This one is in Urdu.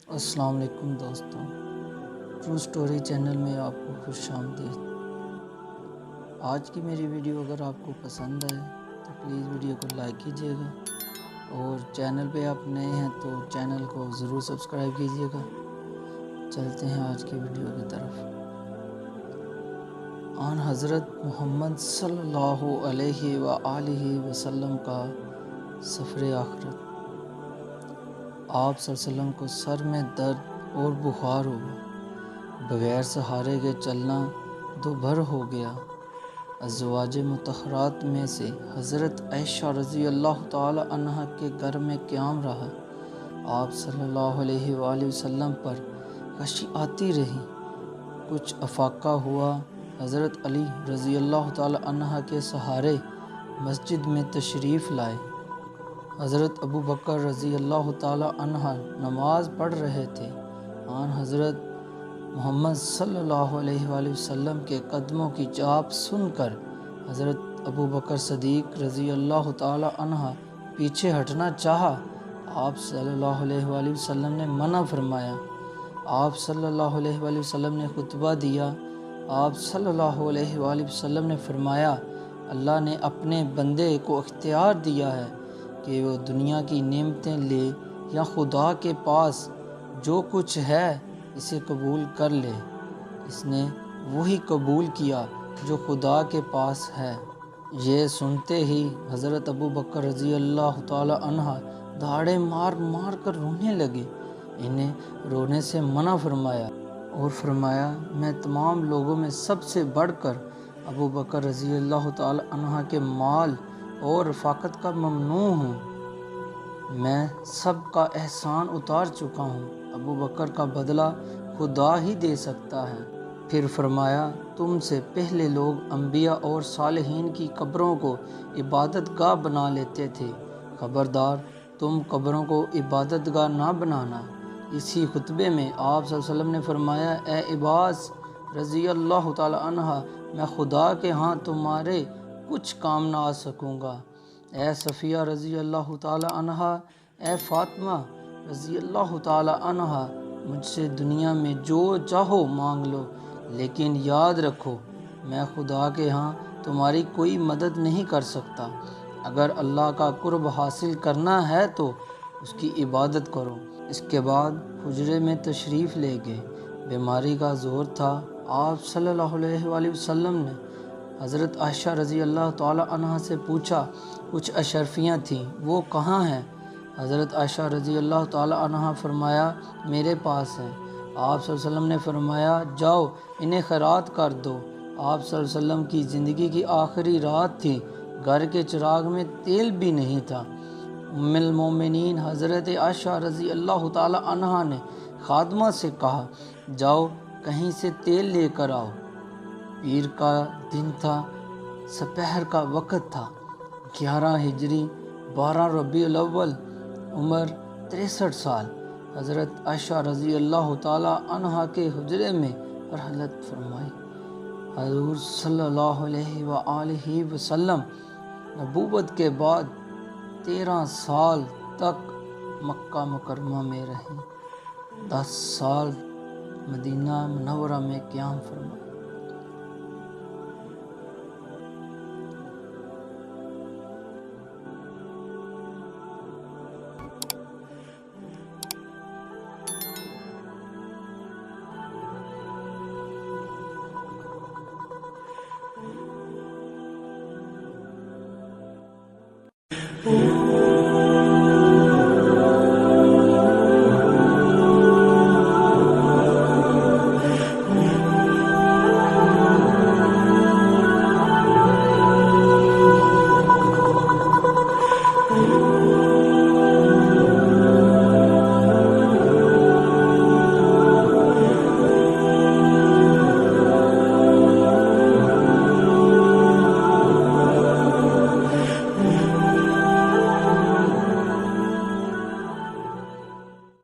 السلام علیکم دوستوں، ٹرو سٹوری چینل میں آپ کو خوش آمدید۔ آج کی میری ویڈیو اگر آپ کو پسند ہے تو پلیز ویڈیو کو لائک کیجیے گا، اور چینل پہ آپ نئے ہیں تو چینل کو ضرور سبسکرائب کیجیے گا۔ چلتے ہیں آج کی ویڈیو کی طرف۔ آن حضرت محمد صلی اللہ علیہ وآلہ وسلم کا سفر آخرت۔ آپ صلی اللہ علیہ وسلم کو سر میں درد اور بخار ہوا، بغیر سہارے کے چلنا دوبھر ہو گیا۔ ازواج مطہرات میں سے حضرت عائشہ رضی اللہ تعالی عنہ کے گھر میں قیام رہا۔ آپ صلی اللہ علیہ وآلہ وسلم پر غشی آتی رہی۔ کچھ افاقہ ہوا، حضرت علی رضی اللہ تعالی عنہ کے سہارے مسجد میں تشریف لائے۔ حضرت ابو بکر رضی اللہ تعالی عنہ نماز پڑھ رہے تھے۔ آن حضرت محمد صلی اللہ علیہ وآلہ وسلم کے قدموں کی چاپ سن کر حضرت ابو بکر صدیق رضی اللہ تعالی عنہ پیچھے ہٹنا چاہا۔ آپ صلی اللہ علیہ وآلہ وسلم نے منع فرمایا۔ آپ صلی اللہ علیہ وآلہ وسلم نے خطبہ دیا۔ آپ صلی اللہ علیہ وآلہ وسلم نے فرمایا، اللہ نے اپنے بندے کو اختیار دیا ہے کہ وہ دنیا کی نعمتیں لے یا خدا کے پاس جو کچھ ہے اسے قبول کر لے۔ اس نے وہی قبول کیا جو خدا کے پاس ہے۔ یہ سنتے ہی حضرت ابو بکر رضی اللہ تعالی عنہ دھاڑے مار مار کر رونے لگے۔ انہیں رونے سے منع فرمایا اور فرمایا، میں تمام لوگوں میں سب سے بڑھ کر ابو بکر رضی اللہ تعالی عنہ کے مال اور رفاقت کا ممنوع ہوں۔ میں سب کا احسان اتار چکا ہوں، ابو بکر کا بدلہ خدا ہی دے سکتا ہے۔ پھر فرمایا، تم سے پہلے لوگ انبیاء اور صالحین کی قبروں کو عبادت گاہ بنا لیتے تھے، خبردار تم قبروں کو عبادت گاہ نہ بنانا۔ اسی خطبے میں آپ صلی اللہ علیہ وسلم نے فرمایا، اے عباس رضی اللہ تعالی عنہ، میں خدا کے ہاں تمہارے کچھ کام نہ آ سکوں گا۔ اے صفیہ رضی اللہ تعالی عنہ، اے فاطمہ رضی اللہ تعالی عنہ، مجھ سے دنیا میں جو چاہو مانگ لو، لیکن یاد رکھو میں خدا کے ہاں تمہاری کوئی مدد نہیں کر سکتا۔ اگر اللہ کا قرب حاصل کرنا ہے تو اس کی عبادت کرو۔ اس کے بعد حجرے میں تشریف لے گئے۔ بیماری کا زور تھا۔ آپ صلی اللہ علیہ وآلہ وسلم نے حضرت عائشہ رضی اللہ تعالی عنہ سے پوچھا، کچھ اشرفیاں تھیں، وہ کہاں ہیں؟ حضرت عائشہ رضی اللہ تعالی عنہ فرمایا، میرے پاس ہیں۔ آپ صلی اللہ علیہ وسلم نے فرمایا، جاؤ انہیں خیرات کر دو۔ آپ صلی اللہ علیہ وسلم کی زندگی کی آخری رات تھی، گھر کے چراغ میں تیل بھی نہیں تھا۔ ام المومنین حضرت عائشہ رضی اللہ تعالی عنہ نے خادمہ سے کہا، جاؤ کہیں سے تیل لے کر آؤ۔ پیر کا دن تھا، سپہر کا وقت تھا، 11 ہجری 12 ربیع الاول، عمر 63 سال۔ حضرت عائشہ رضی اللہ تعالی عنہ کے حجرے میں رحلت فرمائی۔ حضور صلی اللہ علیہ وآلہ وسلم نبوت کے بعد 13 سال تک مکہ مکرمہ میں رہے، 10 سال مدینہ منورہ میں قیام فرمایا۔ Oh